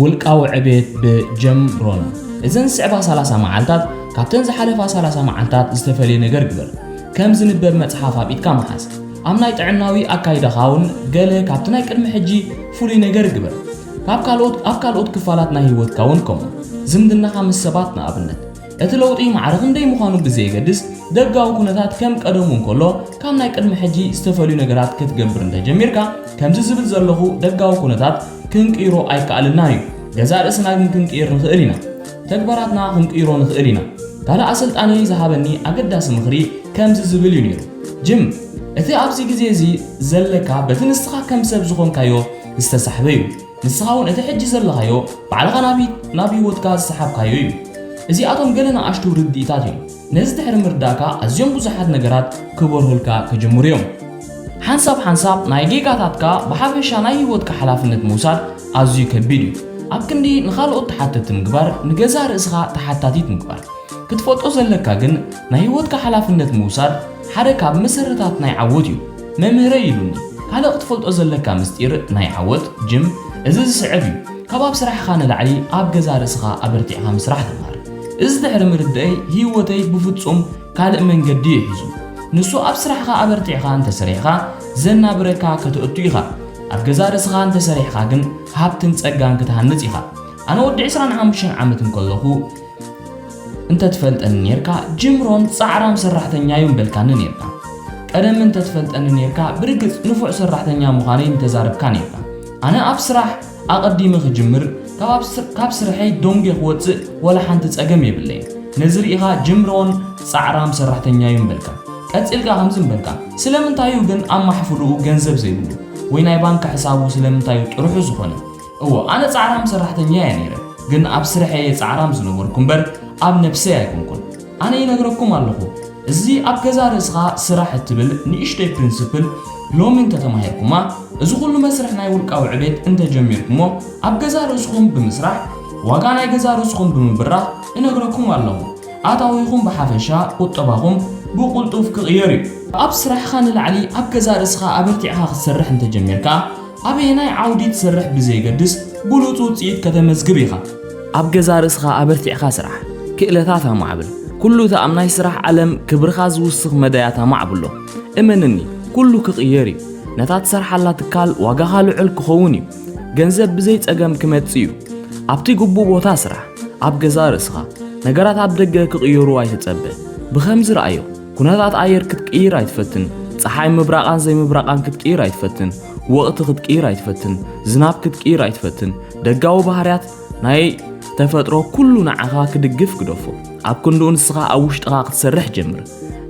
ውልቃዊ ዕቤት ብጀም ሮን እዘን ስዕባ 30 መዓልታት ካብተን ዝሓለፋ 30 መዓልታት ዝተፈልየ ነገር ግበር ከም ዝንበብ መጽሓፍ አብኢትካ መሓዝ ኣብ ናይ ጥዕናዊ ኣካይዳኻውን ገለ ካብቲ ናይ ቅድሚ ሕጂ ፍሉይ ነገር ግበር ካብ ካልኦት ክፋላት ናይ ህይወትካውን ከምኡ ዝምድናኻ ምስ ሰባት ንኣብነት እቲ ለውጢ ማዕረግ እንደይ ምዃኑ ብዘይገድስ ደጋዊ ኩነታት ከም ቀደሙ እንከሎ ካብ ናይ ቅድሚ ሕጂ ዝተፈልዩ ነገራት ክትገብር እንተጀሚርካ ከምዚ ዝብል ዘለኹ ደጋዊ ኩነታት ክንቅይሮ ኣይከኣልና እዩ ገዛ ርእስና ግን ክንቅይር ንኽእል ኢና ተግባራትና ክንቅይሮ ንኽእል ኢና ካልእ ኣሰልጣኒ ዝሃበኒ ኣገዳሲ ምኽሪ ከምዚ ዝብል እዩ ነይሩ ጅም እቲ ኣብዚ ግዜ እዚ ዘለካ በቲ ንስኻ ከም ሰብ ዝኾንካዮ ዝተሳሕበ እዩ ንስኻ እውን እቲ ሕጂ ዘለኻዮ ባዕልኻ ናብ ህይወትካ ዝሰሓብካዮ እዩ እዚኣቶም ገለ ንኣሽቱ ርድኢታት እዮም ነዚ ድሕሪ ምርዳእካ ኣዝዮም ብዙሓት ነገራት ክበርሁልካ ክጅምሩ እዮም ሓንሳብ ናይ ጌጋታትካ ብሓፈሻ ናይ ህይወትካ ሓላፍነት ምውሳድ ኣዝዩ ከቢድ እዩ ኣብ ክንዲ ንኻልኦት ተሓተቲ ምግባር ንገዛ ርእስኻ ተሓታቲት ምግባር ክትፈልጦ ዘለካ ግን ናይ ህይወትካ ሓላፍነት ምውሳድ ሓደ ካብ መሰረታት ናይ ዓወት እዩ መምህረይ ኢሉኒ ካልእ ክትፈልጦ ዘለካ ምስጢር ናይ ዓወት ጅም እዚ ዝስዕብ እዩ ካብ ኣብ ስራሕኻ ንላዕሊ ኣብ ገዛ ርእስኻ ኣበርቲዕኻ ምስራሕ ተማሃር እዚ ድሕሪ ምርድአይ ህይወተይ ብፍጹም ካልእ መንገዲ ይሕዙ ንሱ ኣብ ስራሕኻ ኣበርቲዕኻ እንተሰሪሕኻ ዘናብረካ ክትእቱ ኢኻ ኣብ ገዛ ርእስኻ እንተሰሪሕኻ ግን ሃብትን ጸጋን ክትሃንጽ ኢኻ ኣነ ወዲ 25 ዓመት እንከለኹ እንተትፈልጠኒ ነርካ ጅምሮን ጻዕራም ሰራሕተኛ ይምበልካኒ ነርካ ቀደም እንተትፈልጠኒ ነርካ ብርግጽ ንፉዕ ሰራሕተኛ ምዃነይ እንተዛረብካ ነርካ ኣነ ኣብ ስራሕ ኣቐዲመ ክጅምር ካብ ስርሐይ ዶንጌ ክወፅእ ወላ ሓንቲ ጸገም የብለይ ነዚ ርኢኻ ጅምሮን ጻዕራም ሰራሕተኛ ይምበልካ ቀጽልካ ከምዚ ምበልካ ስለምንታዩ ግን ኣብ ማሕፍሉኡ ገንዘብ ዘይብሉ ወይ ናይ ባንክ ሕሳቡ ስለምንታዩ ጥሩሑ ዝኾነ እዎ ኣነ ጻዕራም ሰራሕተኛ እየ ነይረ ግን ኣብ ስርሐይ ጻዕራም ዝነበርኩ እምበር ኣብ ነፍሰይ ኣይኮንኩን ኣነ ይነግረኩም ኣለኹ እዚ ኣብ ገዛ ርእስኻ ስራሕ እትብል ንእሽተይ ፕሪንሲፕል ሎሚ እንተተማሂርኩማ እዚ ኩሉ መስርሕ ናይ ውልቃዊ ዕቤት እንተጀሚርኩሞ ኣብ ገዛ ርእስኹም ብምስራሕ ዋጋ ናይ ገዛ ርእስኹም ብምብራኽ እነግረኩም ኣለኹ ኣታዊኹም ብሓፈሻ ቁጠባኹም ብቁልጡፍ ክቕየር እዩ ኣብ ስራሕኻ ንላዕሊ ኣብ ገዛ ርእስኻ ኣበርቲዕኻ ክትሰርሕ እንተጀሚርካ ኣበይ ናይ ዓውዲ ትሰርሕ ብዘይገድስ ብሉፅ ውፅኢት ከተመዝግብ ኢኻ ኣብ ገዛ ርእስኻ ኣበርቲዕኻ ስራሕ ክእለታት ኣማዕብል ኩሉ እቲ ኣብ ናይ ስራሕ ዓለም ክብርኻ ዝውስኽ መዳያት ኣማዕብሎ እመንኒ ኩሉ ክቕየር እዩ ነታ ትሰርሓላ ትካል ዋጋኻ ልዑል ክኸውን እዩ ገንዘብ ብዘይ ጸገም ክመጽእ እዩ ኣብቲ ግቡእ ቦታ ስራሕ ኣብ ገዛ ርእስኻ ነገራት ኣብ ደገ ክቕየሩ ኣይትጸብእ ብኸምዚ ረኣዮ ኩነታት ኣየር ክትቅይር ኣይትፈትን ፀሓይ ምብራቓን ዘይምብራቓን ክትቅይር ኣይትፈትን ወቕቲ ክትቅይር ኣይትፈትን ዝናብ ክትቅይር ኣይትፈትን ደጋዊ ባህርያት ናይ ተፈጥሮ ኩሉ ንዓኻ ክድግፍ ክደፎ ኣብ ክንዱኡ ንስኻ ኣብ ውሽጥኻ ክትሰርሕ ጀምር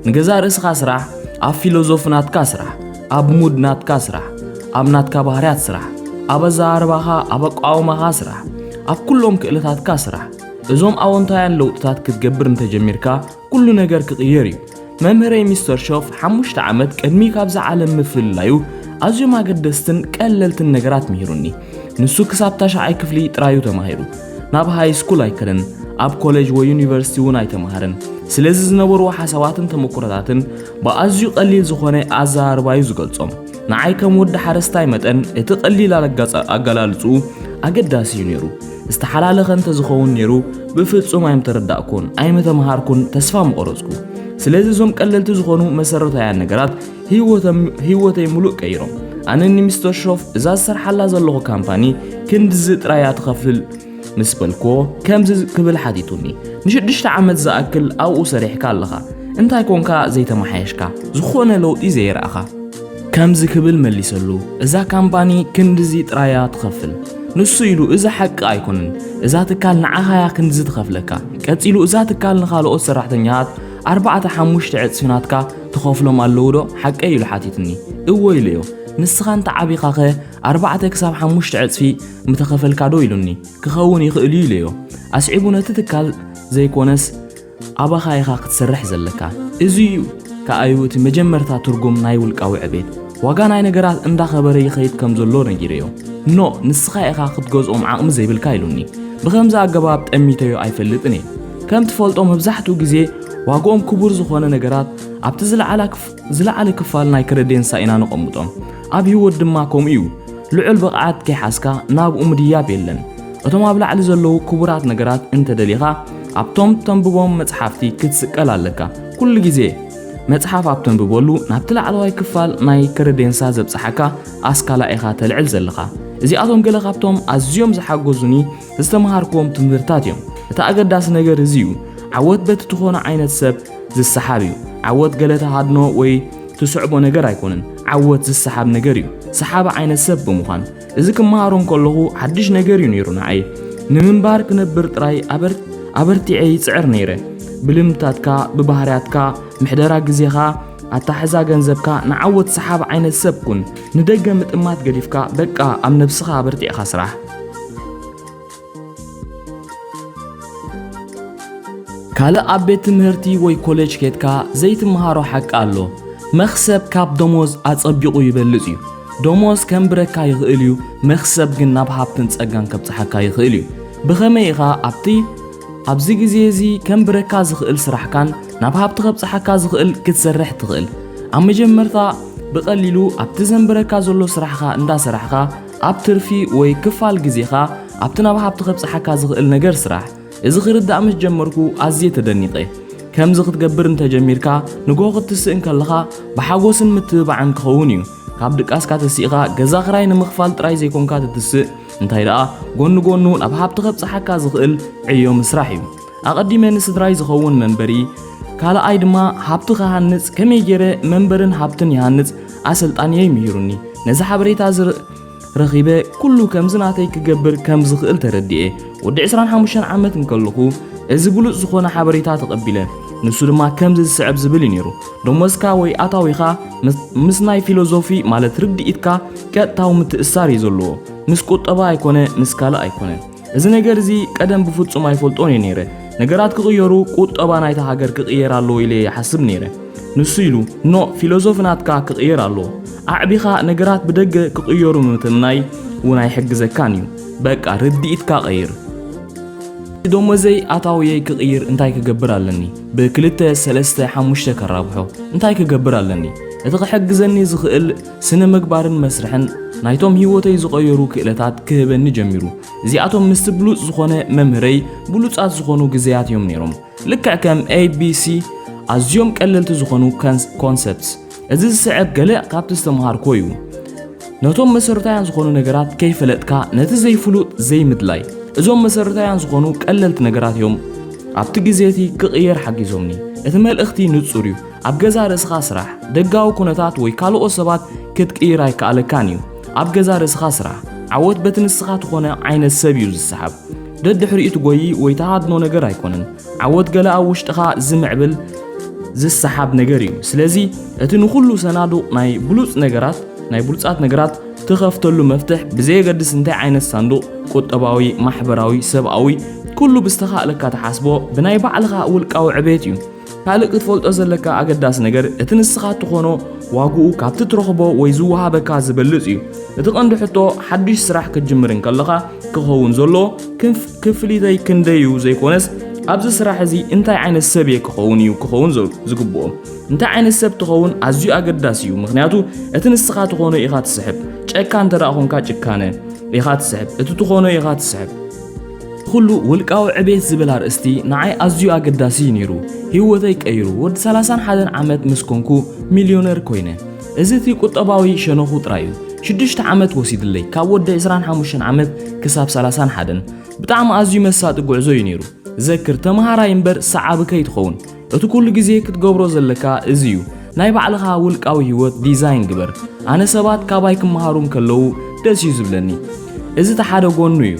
ንገዛ ርእስኻ ስራሕ ኣብ ፊሎዞፍናትካ ስራሕ ኣብ ሙድናትካ ስራሕ ኣብ ናትካ ባህርያት ስራሕ ኣብ ኣዛርባኻ ኣብ ኣቋውማኻ ስራሕ ኣብ ኩሎም ክእለታትካ ስራሕ እዞም ኣወንታውያን ለውጥታት ክትገብር እንተጀሚርካ ኩሉ ነገር ክቕየር እዩ መምህረይ ሚስተር ሾፍ 5 ዓመት ቅድሚ ካብዛ ዓለም ምፍልላዩ ኣዝዮም ኣገደስትን ቀለልትን ነገራት ምሂሩኒ ንሱ ክሳብ 9ይ ክፍሊ ጥራዩ ተማሂሩ ናብ ሃይ ስኩል ኣይከደን ኣብ ኮሌጅ ወይ ዩኒቨርሲቲ እውን ኣይተማሃረን ስለዚ ዝነበሩ ሓሳባትን ተመክሮታትን ብኣዝዩ ቀሊል ዝኾነ ኣዛርባዩ ዝገልጾም ንዓይ ከም ወዲ ሓረስታይ መጠን እቲ ቀሊል ኣገላልጹ ኣገዳሲ እዩ ነይሩ ዝተሓላለኸ እንተዝኸውን ነይሩ ብፍጹም ኣይምተረዳእኩን ኣይምተማሃርኩን ተስፋ ምቆረጽኩ ስለዚ ዞም ቀለልቲ ዝኾኑ መሰረታውያን ነገራት ህይወተይ ሙሉእ ቀይሮም ኣነ ሚስተር ሾፍ እዛ ዝሰርሓላ ዘለኹ ካምፓኒ ክንድዚ ጥራያ ትኸፍል ምስ በልኮ ከምዚ ክብል ሓቲቱኒ ን6 ዓመት ዝኣክል ኣብኡ ሰሪሕካ ኣለኻ እንታይ ኮንካ ዘይተማሓየሽካ ዝኾነ ለውጢ ዘይረኣኻ ከምዚ ክብል መሊሰሉ እዛ ካምፓኒ ክንድዚ ጥራያ ትኸፍል ንሱ ኢሉ እዛ ሓቂ ኣይኮንን እዛ ትካል ንዓኻያ ክንድዚ ትኸፍለካ ቀፂሉ እዛ ትካል ንኻልኦት ሰራሕተኛታት 4-5 ዕፅፍናትካ ትኸፍሎም ኣለዎ ዶ ሓቀይ ኢሉ ሓቲትኒ እዎ ኢልዮ ንስኻ እንተ ዓቢኻኸ 4-5 ዕፅፊ ምተኸፈልካ ዶ ኢሉኒ ክኸውን ይኽእል ኢልዮ ኣስዒቡ ነቲ ትካል ዘይኮነስ ኣባኻ ኢኻ ክትሰርሕ ዘለካ እዚ እዩ ከኣዩ እቲ መጀመርታ ትርጉም ናይ ውልቃዊ ዕቤት ዋጋ ናይ ነገራት እንዳኸበረ ይኸይድ ከም ዘሎ ነጊርዮ ኖ ንስኻ ኢኻ ክትገዝኦም ዓቕሚ ዘይብልካ ኢሉኒ ብኸምዚ ኣገባብ ጠሚተዮ ኣይፈልጥን እየ ከም ትፈልጦ መብዛሕትኡ ግዜ ዋጋኦም ክቡር ዝኾነ ነገራት ኣብቲ ዝለዓለ ክፋል ናይ ክሬደንሳ ኢና ንቐምጦም ኣብ ህይወት ድማ ከምኡ እዩ ልዑል ብቕዓት ከይሓስካ ናብኡ ምድያብ የለን እቶም ኣብ ላዕሊ ዘለዉ ክቡራት ነገራት እንተደሊኻ ኣብቶም ተንብቦም መጽሓፍቲ ክትስቀል ኣለካ ኩሉ ግዜ መጽሓፍ ኣብ ተንብበሉ ናብቲ ላዕለዋይ ክፋል ናይ ክሬደንሳ ዘብጽሓካ ኣስካላ ኢኻ ተልዕል ዘለኻ እዚኣቶም ገለ ካብቶም ኣዝዮም ዝሓጎዙኒ ዝተምሃርክዎም ትምህርታት እዮም እቲ ኣገዳሲ ነገር እዚ እዩ ዓወት በቲ ትኾነ ዓይነት ሰብ ዝሰሓብ እዩ ዓወት ገለ ተሃድኖ ወይ ትስዕቦ ነገር ኣይኮነን ዓወት ዝሰሓብ ነገር እዩ ሰሓባ ዓይነት ሰብ ብምዃን እዚ ክመሃሮም ከለኹ ሓድሽ ነገር እዩ ነይሩ ንዓይ ንምንባር ክነብር ጥራይ ኣበርቲዐ ይፅዕር ነይረ ብልምታትካ ብባህርያትካ ምሕደራ ግዜኻ ኣታሕዛ ገንዘብካ ንዓወት ሰሓብ ዓይነት ሰብ ኩን ንደገ ምጥማት ገዲፍካ በቃ ኣብ ነብስኻ ኣበርቲዕኻ ስራሕ ካልእ ኣብ ቤት ትምህርቲ ወይ ኮሌጅ ኬድካ ዘይትመሃሮ ሓቂ ኣሎ መኽሰብ ካብ ደሞዝ ኣጸቢቑ ይበልጽ እዩ ደሞዝ ከም ብረካ ይኽእል እዩ መኽሰብ ግን ናብ ሃብትን ጸጋን ከብጽሐካ ይኽእል እዩ ብኸመይ ኢኻ ኣብዚ ግዜ እዚ ከም ብረካ ዝኽእል ስራሕካን ናብ ሃብቲ ከብጽሐካ ዝኽእል ክትሰርሕ ትኽእል ኣብ መጀመርታ ብቐሊሉ ኣብቲ ዘንበረካ ዘሎ ስራሕኻ እንዳሰራሕኻ ኣብ ትርፊ ወይ ክፋል ግዜኻ ኣብቲ ናብ ሃብቲ ከብጽሐካ ዝኽእል ነገር ስራሕ እዚ ክርዳእ ምስ ጀመርኩ ኣዝየ ተደኒቐ ከምዚ ክትገብር እንተጀሚርካ ንጎ ክትስእን ከለኻ ብሓጎስን ምትብባዕን ክኸውን እዩ ካብ ድቃስካ ተሲእኻ ገዛ ክራይ ንምኽፋል ጥራይ ዘይኮንካ ትትስእ እንታይ ደኣ ጎኑ ጎኑ ናብ ሃብቲ ከብጽሐካ ዝኽእል ዕዮ ምስራሕ እዩ ኣቐዲመ ንስድራይ ዝኸውን መንበሪ ካልኣይ ድማ ሃብቲ ክሃንጽ ከመይ ገይረ መንበርን ሃብትን ይሃንጽ ኣሰልጣንየ ይምሂሩኒ ነዚ ሓበሬታ ረኺበ ኩሉ ከምዚ ናተይ ክገብር ከም ዝኽእል ተረዲኤ ወዲ 25 ዓመት እንከለኹ እዚ ብሉጽ ዝኾነ ሓበሬታ ተቐቢለ ንሱ ድማ ከምዚ ዝስዕብ ዝብል ነይሩ ደሞዝካ ወይ ኣታዊኻ ምስ ናይ ፊሎዞፊ ማለት ርድኢትካ ቀጥታዊ ምትእስሳር እዩ ዘለዎ ምስ ቁጠባ ኣይኮነ ምስ ካልእ ኣይኮነ እዚ ነገር እዚ ቀደም ብፍጹም ኣይፈልጦን እየ ነይረ ነገራት ክቕየሩ ቁጠባ ናይታ ሃገር ክቕየር ኣለዎ ኢለ ይሓስብ ነይረ ንሱ ኢሉ ኖ ፊሎዞፍናትካ ክቕየር ኣለዎ ኣዕቢኻ ነገራት ብደገ ክቕየሩ ምትምናይ እውን ኣይሕግዘካን እዩ በቃ ርድኢትካ ቀይር ደሞዘይ ኣታዊየይ ክቕይር እንታይ ክገብር ኣለኒ ብ2-3-5 ከራብሖ እንታይ ክገብር ኣለኒ እቲ ክሕግዘኒ ዝኽእል ስነ ምግባርን መስርሕን ናይቶም ህይወተይ ዝቐየሩ ክእለታት ክህበኒ ጀሚሩ እዚኣቶም ምስ ብሉጽ ዝኾነ መምህረይ ብሉጻት ዝኾኑ ግዜያት እዮም ነይሮም ልክዕ ከም ABC ኣዝዮም ቀለልቲ ዝኾኑ ኮንሰፕትስ እዚ ዝስዕብ ገለ ካብቲ ዝተምሃርኮ እዩ ነቶም መሰረታውያን ዝኾኑ ነገራት ከይፈለጥካ ነቲ ዘይፍሉጥ ዘይምድላይ እዞም መሰረታውያን ዝኾኑ ቀለልቲ ነገራት እዮም ኣብቲ ግዜቲ ክቕየር ሓጊዞምኒ እቲ መልእኽቲ ንጹር እዩ ኣብ ገዛ ርእስኻ ስራሕ ደጋዊ ኩነታት ወይ ካልኦት ሰባት ክትቅይር ኣይከኣለካን እዩ ኣብ ገዛ ርእስኻ ስራሕ ዓወት በቲ ንስኻ ትኾነ ዓይነት ሰብ እዩ ዝሰሓብ ደድሕሪኡ ትጎይ ወይ ተሃድኖ ነገር ኣይኮነን ዓወት ገለ ኣብ ውሽጥኻ ዝምዕብል ዝሰሓብ ነገር እዩ ስለዚ እቲ ንኹሉ ሰናዱቕ ናይ ብሉጻት ነገራት ትኸፍተሉ መፍትሕ ብዘየገድስ እንታይ ዓይነት ሳንዱቕ ቁጠባዊ ማሕበራዊ ሰብኣዊ ኩሉ ብዝተኻእለካ ተሓስቦ ብናይ ባዕልኻ ውልቃዊ ዕቤት እዩ ካልእ ክትፈልጦ ዘለካ ኣገዳሲ ነገር እቲ ንስኻ ትኾኖ ዋግኡ ካብቲ ትረኽቦ ወይ ዝወሃበካ ዝበልጽ እዩ እቲ ቀንዲ ሕቶ ሓድሽ ስራሕ ክትጅምር ከለኻ ክኸውን ዘሎ ክፍሊተይ ክንደዩ ዘይኮነስ ኣብዚ ስራሕ እዚ እንታይ ዓይነት ሰብ ክኸውን ዝግብኦ እንታይ ዓይነት ሰብ ትኸውን ኣዝዩ ኣገዳሲ እዩ ምክንያቱ እቲ ንስኻ ትኾኖ ኢኻ ትስሕብ ጨካ እንተደኣ ኮንካ ጭካነ ኢኻ ትስሕብ እቲ ትኾኖ ኢኻ ትስሕብ ኩሉ ውልቃዊ ዕቤት ዝብል ኣርእስቲ ንዓይ ኣዝዩ ኣገዳሲ ነይሩ ህይወተይ ቀይሩ ወዲ 31 ዓመት ምስ ኮንኩ ሚልዮነር ኮይነ እዚ እቲ ቁጠባዊ ሸነኹ ጥራይ እዩ 6 ዓመት ወሲድለይ ካብ ወዲ 25 ዓመት ክሳብ 31 ብጣዕሚ ኣዝዩ መሳጢ ጉዕዞ እዩ ነይሩ ዘክር ተምሃራይ እምበር ሰዓብከይ ትኸውን እቲ ኩሉ ግዜ ክትገብሮ ዘለካ እዚ እዩ ናይ ባዕልኻ ውልቃዊ ህይወት ዲዛይን ግበር ኣነ ሰባት ካባይ ክመሃሩም ከለዉ ደስ እዩ ዝብለኒ እዚ ተሓደ ጎኑ እዩ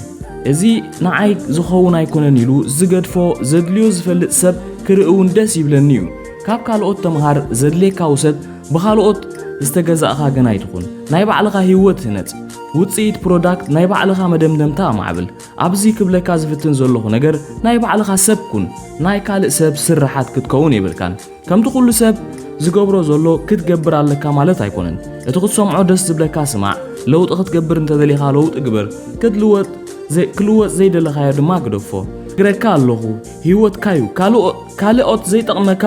እዚ ንዓይ ዝኸውን ኣይኮነን ኢሉ ዝገድፎ ዘድልዮ ዝፈልጥ ሰብ ክርእውን ደስ ይብለኒ እዩ ካብ ካልኦት ተምሃር ዘድልየካ ውሰድ ብኻልኦት ዝተገዛእኻ ገና ይትኹን ናይ ባዕልኻ ህይወት ህነጽ ውጽኢት ፕሮዳክት ናይ ባዕልኻ መደምደምታ ማዕብል ኣብዚ ክብለካ ዝፍትን ዘለኹ ነገር ናይ ባዕልኻ ሰብ ኩን ናይ ካልእ ሰብ ስራሓት ክትከውን ይብልካን ከምቲ ኩሉ ሰብ ዝገብሮ ዘሎ ክትገብር ኣለካ ማለት ኣይኮነን እቲ ክትሰምዖ ደስ ዝብለካ ስማዕ ለውጥ ክትገብር እንተደሊኻ ለውጥ ግበር ክልወጥ ዘይደለኻዮ ድማ ግደፎ ግረካ ኣለኹ ህይወትካዩ ካልኦት ዘይጠቕመካ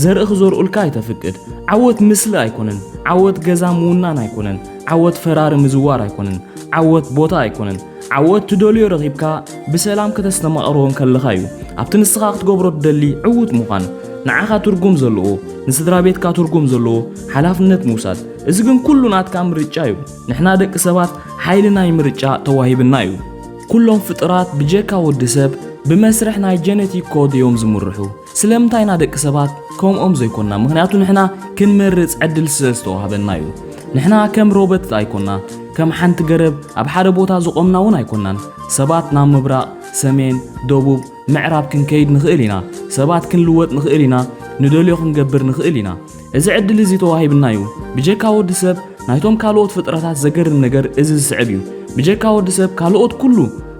ዘርኢ ክዘርኡልካ ኣይተፍቅድ ዓወት ምስሊ ኣይኮነን ዓወት ገዛ ምውናን ኣይኮነን ዓወት ፈራሪ ምዝዋር ኣይኮነን ዓወት ቦታ ኣይኮነን عوت تدوليو رغيبكا بسلام كتستمقرون كاللخايو أبتنسخاق تقبرو تدلي عوت مخان نعاقا ترقوم زلو نسدرا بيتكا ترقوم زلو حلافنت موساد إذن كلو ناتكا مرجايو نحنا دك سبات حايلنا يمرجا تواهيبنايو كلهم فطرات بجيكا ودسب بمسرح ناي جينيتيك كود يوم زمرحو سلامتاينا دك سبات كوم زيكونا مغنياتو نحنا كنمرز عدل سلستو هابنايو نحنا كم روبوت ايكونا كم حنت قرب اب حدا بوتا زقومنا ون ايكونان سبات نام مبراق سمين دوبوب معراب كنكيد نخيلينا سبات كنلوت نخيلينا ندوليو خنقبر نخيلينا اذا عدل ازي تواهيبنايو بجيكا ودسب نايتوم كالوت فطراتات زقر النقر ازي سعبيو بجيكا ودسب كالوت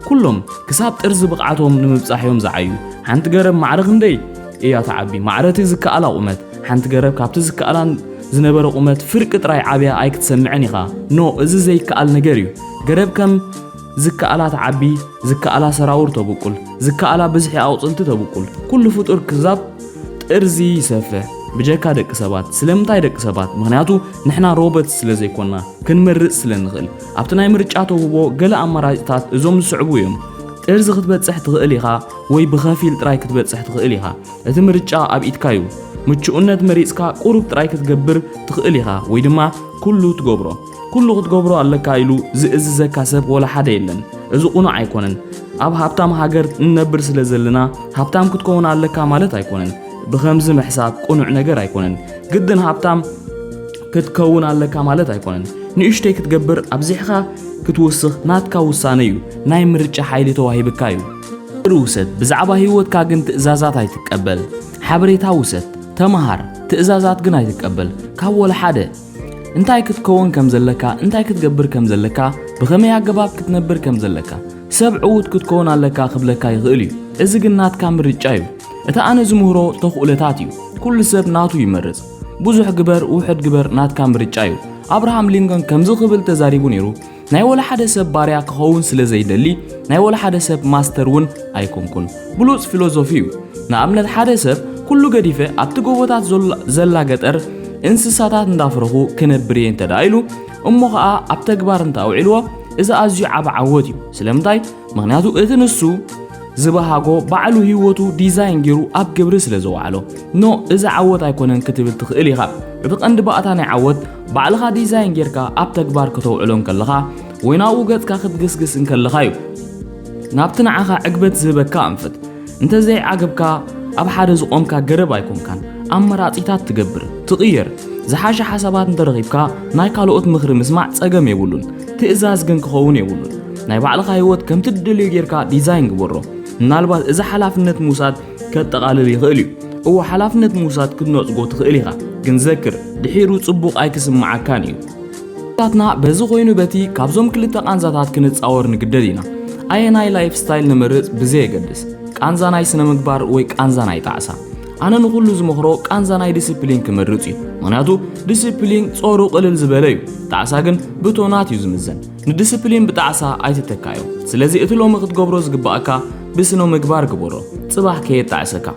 كلهم كساب ترز بقعتهم نمبصحيهم زعيو حنت قرب معرغ ندي ايا تعبي معرتي زكالا قمت حنت قرب كابت زكالان زنبر قمت فرق تراي عابيا ايك تسمعني خا نو ازي زي كال نغريو قرب كم زكالا تعبي زكالا سراور تبقل زكالا بزحي اوصلت تبقل كل فطور كزاب ترزي يسفح بجاكا دك سبات سلمتاي دك سبات مغنياتو نحنا روبوت سلازي كنا كنمرق سلنخل ابتناي مرጫቶ هو ገለ አማራጭታት እዞም ዝስዕቡ እዮም ጥርዝ ክትበጽሕ ትኽእል ኢኻ ወይ ብኸፊል ጥራይ ክትበጽሕ ትኽእል ኢኻ እቲ ምርጫ ኣብ ኢድካ እዩ ምቹእነት መሪጽካ ቁሩብ ጥራይ ክትገብር ትኽእል ኢኻ ወይ ድማ ኩሉ ክትገብሮ ኣለካ ኢሉ ዝእዝዘካ ሰብ ወላ ሓደ የለን እዚ ቁኖ ኣይኮነን ኣብ ሃብታም ሃገር እንነብር ስለዘለና ሃብታም ክትከውን ኣለካ ማለት ኣይኮነን بخمز محساب قنوع نجار أيقونن جدا هابتام كتكون على كمالات أيقونن نيشتي كتجبر أبزحها كتوسخ نات كوسانيو نايم رجع حيلي تواهي بكايو روست بزعبه هيوت كاجن تأزازات هاي تقبل حبري تاوست تمهر تأزازات جن هاي تقبل كأول حدا انتاي كتكون كم زلكا انتاي كتجبر كم زلكا بخمي عجباب كتنبر كم زلكا سبع عود كتكون على كاخبلكا يغلي إذا جنات كام رجعيو إذا أنا زمهرو تخولتاتيو كل سب ناتو يمرز بوزح جبر وحد جبر نات كام رجعيو أبراهام لينكولن كم زخبل تزاريبو نيرو ناي ولا حدا سب باريا كهون سلزي دلي ناي ولا حدا سب ماستر ون أيكون كون بلوز فيلوزوفيو نعمل حدا سب كله قديفة أبتجوبتات زلا قطر إنسساتات ندافرهو كنبرين تدايلو أمها أبتجبار نتاو علوة إذا أزجع بعوتيو سلامتاي مغنياتو إذنسو زبهاغو بعلو هيوتو ديزاين جيرو اب جبرس لزوعلو نو اذا عوت ايكونن كتبل تخيلي خا بقند بقاتاني عوت بعلها ديزاين جيركا اب تكبار كتوعلون كلخا ويناو غتكا خدغسغس انكلخايو نابتنعخا عقبت زبكا انفت انت زي عقبكا اب حدا زقومكا قرب ايكون كان امراطيتات تجبر تغير زحاشه حسابات ندرغيبكا ناي كالوت مخر مسمع صقم يبولون تئزاز كن كخون يبولون ناي بعلها هيوت كم تدلي جيركا ديزاين جبرو نالبات إذا حلافنت موساد كتقالل يخيليو هو حلافنت موساد كنوصغو تخيليها كنذكر دحيرو صبوق ايكسم معكانيو تاتنا بزو خوينو بتي كابزوم كلتا قانزاتات كنتصاور نقددينا ايناي لايف ستايل نمرጽ بزي يقدس قانزاناي سنه مغبار وي قانزاناي تعسا انا نقول زمخرو قانزاناي ديسيبلين كمرጽي مناتو ديسيبلين صورو قلل زبليو تعسا كن بتونات يزمزن نديسيبلين بتعسا ايتتكايو سلازي اتلو مخت غبرو زغباكا بسنو مغبار غبرو صباح كي تعسكا